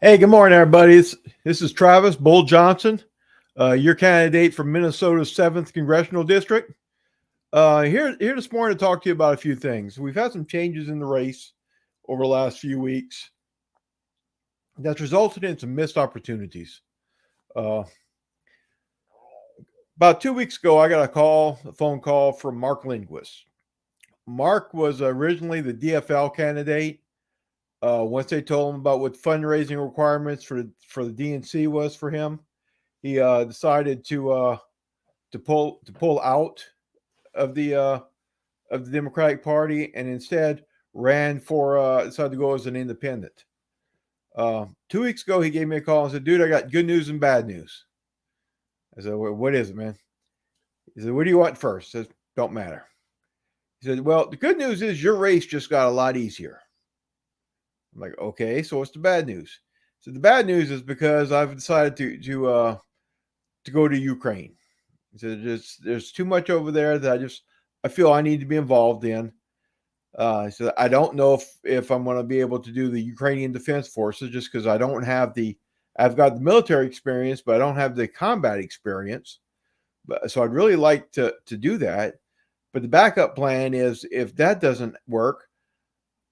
Hey, good morning, everybody. This is Travis Bull Johnson, your candidate for Minnesota's 7th Congressional District. Here this morning to talk to you about a few things. We've had some changes in the race over the last few weeks that's resulted in some missed opportunities. About 2 weeks ago, I got a phone call from Mark Lindquist. Mark was originally the DFL candidate. Once they told him about what fundraising requirements for the DNC was for him, he decided to pull out of the Democratic Party and instead decided to go as an independent. 2 weeks ago, he gave me a call and said, "Dude, I got good news and bad news." I said, "Well, what is it, man?" He said, "What do you want first?" I said, "Don't matter." He said, "Well, the good news is your race just got a lot easier." I'm like, "Okay, so what's the bad news?" So the bad news is because I've decided to go to Ukraine. He said, "There's too much over there that I feel I need to be involved in." He said, "I don't know if I'm going to be able to do the Ukrainian Defense Forces just because I've got the military experience, but I don't have the combat experience. So I'd really like to do that. But the backup plan is if that doesn't work,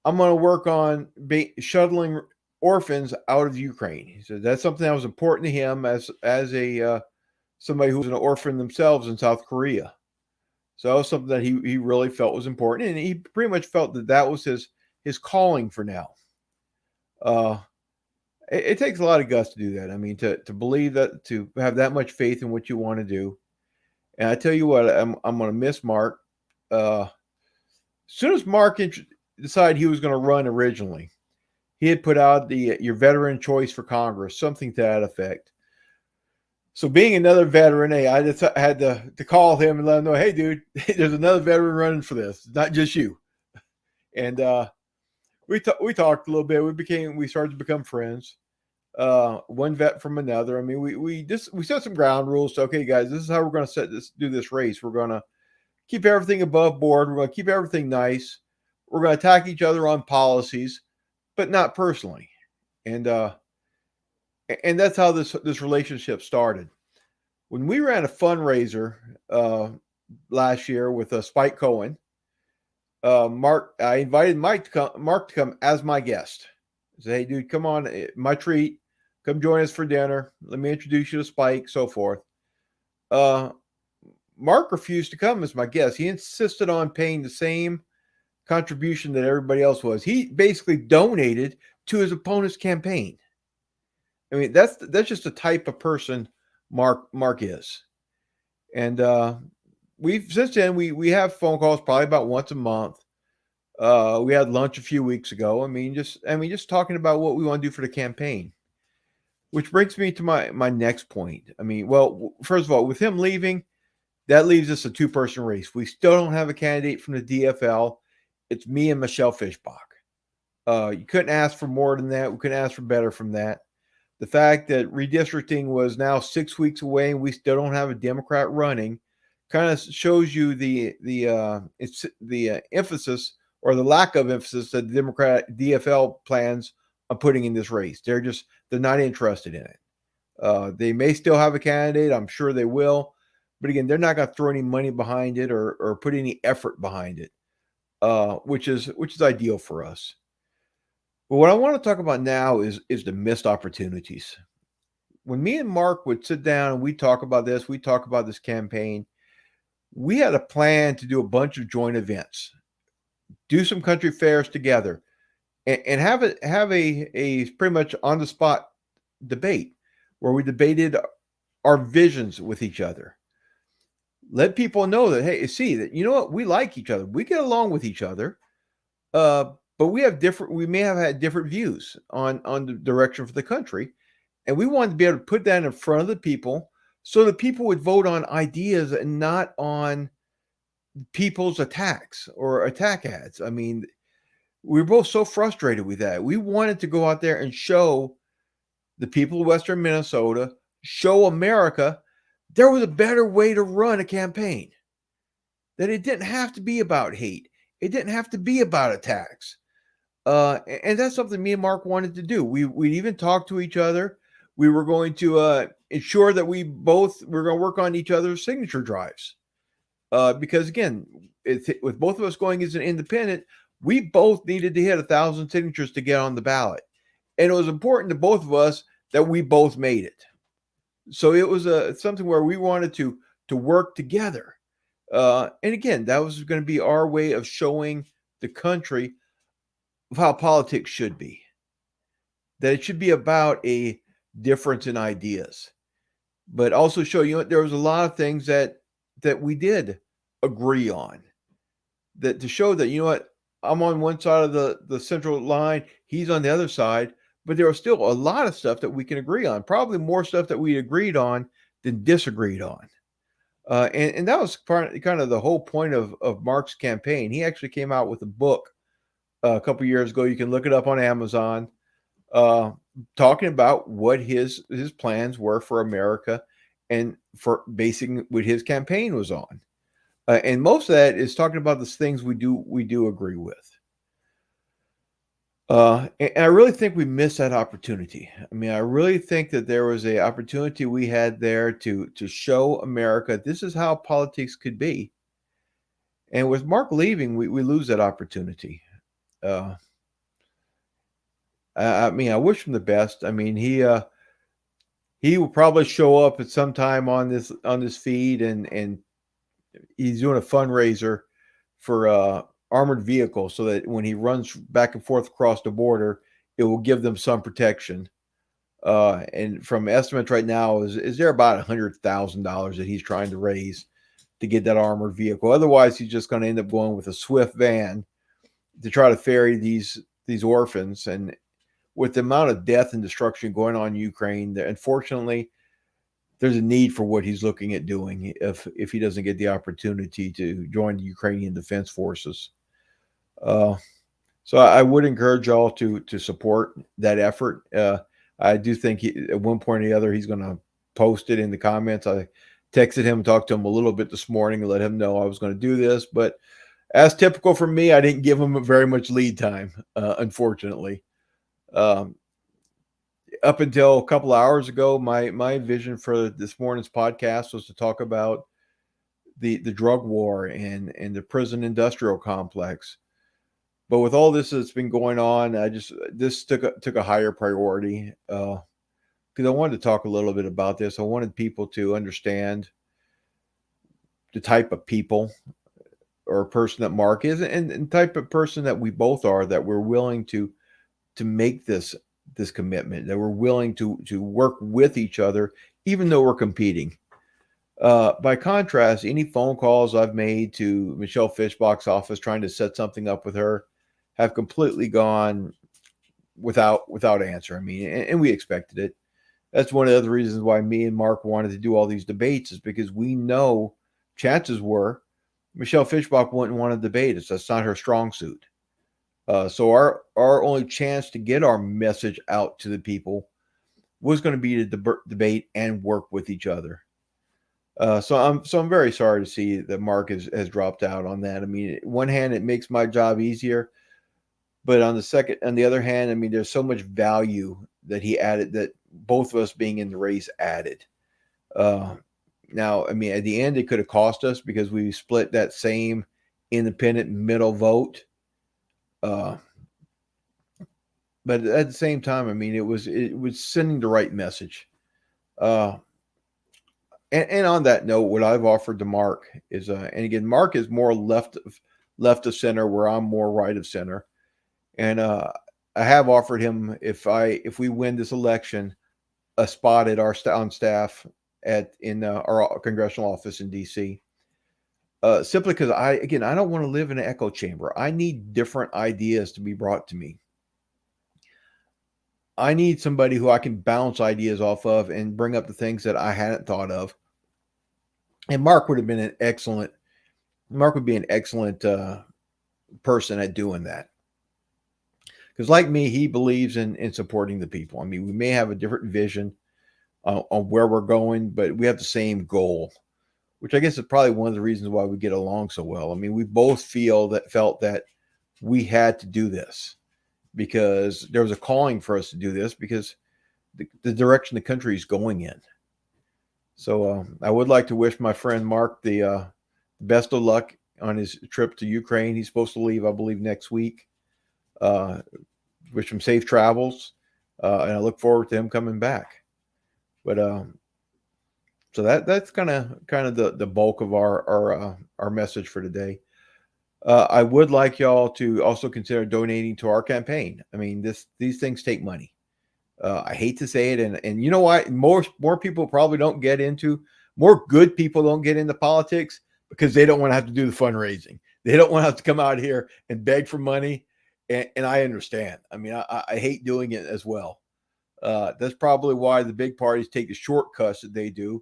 I'm going to work on shuttling orphans out of Ukraine." He said that's something that was important to him as somebody who was an orphan themselves in South Korea. So that was something that he really felt was important, and he pretty much felt that was his calling for now. It takes a lot of guts to do that. I mean, to believe that, to have that much faith in what you want to do. And I tell you what, I'm going to miss Mark. As soon as Mark decided he was going to run originally, he had put out your veteran choice for Congress, something to that effect. So being another veteran, hey, I just had to call him and let him know, "Hey, dude, there's another veteran running for this. It's not just you." And we talked a little bit. We started to become friends. One vet from another. I mean, we set some ground rules. So, okay, guys, this is how we're going to do this race. We're going to keep everything above board. We're going to keep everything nice. We're going to attack each other on policies, but not personally. And that's how this relationship started. When we ran a fundraiser last year with Spike Cohen, I invited Mark to come as my guest. I said, "Hey, dude, come on, my treat. Come join us for dinner. Let me introduce you to Spike," so forth. Mark refused to come as my guest. He insisted on paying the same contribution that everybody else was. He basically donated to his opponent's campaign. I mean, that's just the type of person Mark is. And since then we have phone calls probably about once a month. We had lunch a few weeks ago. I mean, just talking about what we want to do for the campaign. Which brings me to my next point. I mean, well, first of all, with him leaving, that leaves us a two-person race. We still don't have a candidate from the DFL. It's me and Michelle Fischbach. You couldn't ask for more than that. We couldn't ask for better from that. The fact that redistricting was now 6 weeks away and we still don't have a Democrat running kind of shows you the emphasis or the lack of emphasis that the Democrat DFL plans on putting in this race. They're not interested in it. They may still have a candidate. I'm sure they will. But again, they're not going to throw any money behind it or put any effort behind it, which is ideal for us. But what I want to talk about now is the missed opportunities. When me and Mark would sit down and we talk about this campaign, we had a plan to do a bunch of joint events, do some country fairs together, and have a pretty much on the spot debate where we debated our visions with each other. Let people know that, hey, see that, you know what, we like each other, we get along with each other, but we may have had different views on the direction for the country, and we wanted to be able to put that in front of the people so that people would vote on ideas and not on people's attacks or attack ads. I mean, we were both so frustrated with that. We wanted to go out there and show the people of Western Minnesota, show America there was a better way to run a campaign, that it didn't have to be about hate. It didn't have to be about attacks. And that's something me and Mark wanted to do. We even talked to each other. We were going to ensure that we were going to work on each other's signature drives. Because again, with both of us going as an independent, we both needed to hit 1,000 signatures to get on the ballot, and it was important to both of us that we both made it. So it was something where we wanted to work together. And again, that was going to be our way of showing the country of how politics should be. That it should be about a difference in ideas, but also show there was a lot of things that we did agree on. That to show that what, I'm on one side of the central line, he's on the other side, but there was still a lot of stuff that we can agree on. Probably more stuff that we agreed on than disagreed on. And that was kind of the whole point of Mark's campaign. He actually came out with a book a couple years ago. You can look it up on Amazon, talking about what his plans were for America and for basing what his campaign was on. And most of that is talking about the things we do agree with. And I really think we missed that opportunity. I mean, I really think that there was an opportunity we had there to show America this is how politics could be. And with Mark leaving, we lose that opportunity. I mean, I wish him the best. I mean, he will probably show up at some time on this feed, and he's doing a fundraiser for armored vehicles so that when he runs back and forth across the border, it will give them some protection. And from estimates right now, is there about $100,000 that he's trying to raise to get that armored vehicle? Otherwise, he's just going to end up going with a Swift van to try to ferry these orphans. And with the amount of death and destruction going on in Ukraine, unfortunately, there's a need for what he's looking at doing if he doesn't get the opportunity to join the Ukrainian Defense Forces. So I would encourage y'all to support that effort. I do think at one point or the other he's going to post it in the comments. I texted him, talked to him a little bit this morning, and let him know I was going to do this. But as typical for me, I didn't give him very much lead time, unfortunately. Up until a couple hours ago, my vision for this morning's podcast was to talk about the drug war and the prison industrial complex. But with all this that's been going on, this took a higher priority because I wanted to talk a little bit about this. I wanted people to understand the type of people or person that Mark is, and type of person that we both are, that we're willing to make this commitment, that we're willing to work with each other, even though we're competing. By contrast, any phone calls I've made to Michelle Fishbach's office trying to set something up with her have completely gone without answer. I mean, and we expected it. That's one of the other reasons why me and Mark wanted to do all these debates, is because we know chances were Michelle Fishbach wouldn't want to debate us. That's not her strong suit. So our only chance to get our message out to the people was going to be to debate and work with each other. So I'm very sorry to see that Mark has dropped out on that. I mean, on one hand, it makes my job easier, but on the other hand, I mean, there's so much value that he added, that both of us being in the race added. Now, I mean, at the end, it could have cost us because we split that same independent middle vote. But at the same time, I mean, it was sending the right message. And on that note, what I've offered to Mark is, and again, Mark is more left of center, where I'm more right of center. And I have offered him, if we win this election, a spot at on staff in our congressional office in DC. Simply because I don't want to live in an echo chamber. I need different ideas to be brought to me. I need somebody who I can bounce ideas off of and bring up the things that I hadn't thought of. And Mark would be an excellent person at doing that. Because like me, he believes in supporting the people. I mean, we may have a different vision on where we're going, but we have the same goal, which I guess is probably one of the reasons why we get along so well. I mean, we both felt that we had to do this. because there was a calling for us to do this because the direction the country is going in. So I would like to wish my friend Mark the best of luck on his trip to Ukraine. He's supposed to leave, I believe, next week. Wish him safe travels, and I look forward to him coming back. But so that's kind of the bulk of our message for today. I would like y'all to also consider donating to our campaign. I mean, these things take money. I hate to say it, and you know what? More people probably don't get into, more good people don't get into politics because they don't want to have to do the fundraising. They don't want to have to come out here and beg for money, and I understand. I mean, I hate doing it as well. That's probably why the big parties take the shortcuts that they do,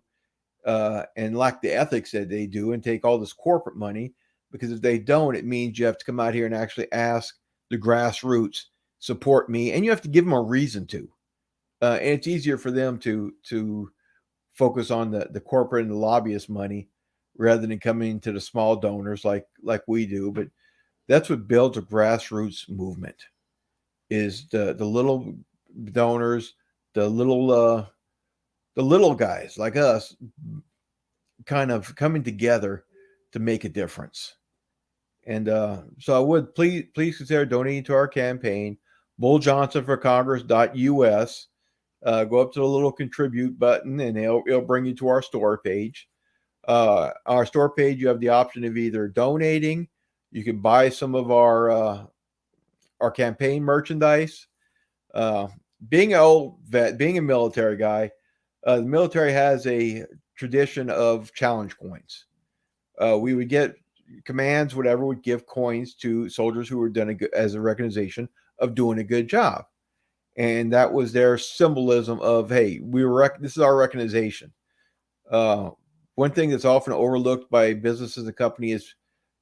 and lack the ethics that they do, and take all this corporate money. Because if they don't, it means you have to come out here and actually ask the grassroots, support me, and you have to give them a reason to. And it's easier for them to focus on the corporate and the lobbyist money rather than coming to the small donors like we do. But that's what builds a grassroots movement, is the little donors, the little guys like us, kind of coming together to make a difference. And so I would please consider donating to our campaign. BullJohnsonForCongress.us. Go up to the little contribute button, and it'll bring you to our store page. Our store page, you have the option of either donating. You can buy some of our campaign merchandise. Being an old vet, being a military guy, the military has a tradition of challenge coins. We would get commands, whatever, would give coins to soldiers who were done as a recognition of doing a good job. And that was their symbolism of, hey, this is our recognition. One thing that's often overlooked by businesses and companies is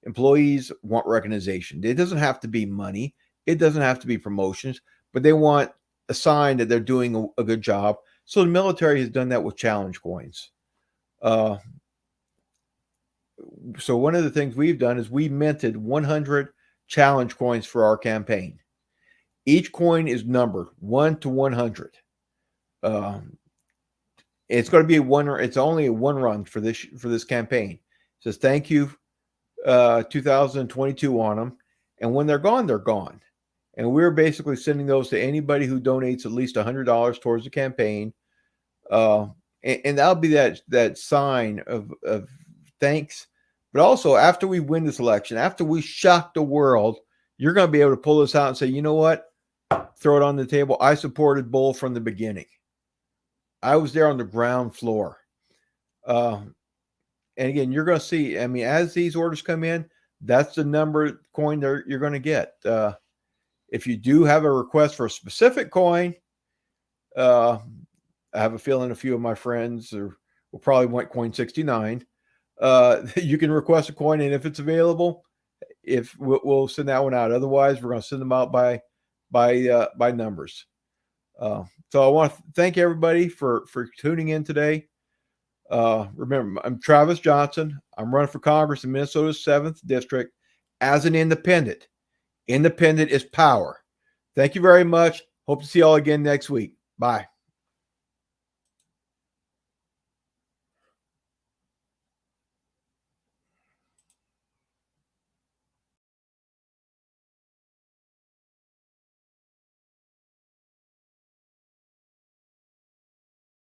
employees want recognition. It doesn't have to be money. It doesn't have to be promotions, but they want a sign that they're doing a good job. So the military has done that with challenge coins. So one of the things we've done is we minted 100 challenge coins for our campaign. Each coin is numbered 1 to 100. It's going to be it's only a one run for this campaign. It says thank you 2022 on them, and when they're gone, they're gone. And we're basically sending those to anybody who donates at least $100 towards the campaign, and that'll be that sign of thanks. But also, after we win this election, after we shock the world, you're going to be able to pull this out and say, you know what? Throw it on the table. I supported Bull from the beginning. I was there on the ground floor. And again, you're going to see, I mean, as these orders come in, that's the number coin you're going to get. If you do have a request for a specific coin, I have a feeling a few of my friends will probably want coin 69. You can request a coin, and if it's available, we'll send that one out. Otherwise, we're going to send them out by numbers. So I want to thank everybody for tuning in today. Remember, I'm Travis Johnson. I'm running for Congress in Minnesota's 7th District as an independent. Independent is power. Thank you very much. Hope to see you all again next week. Bye.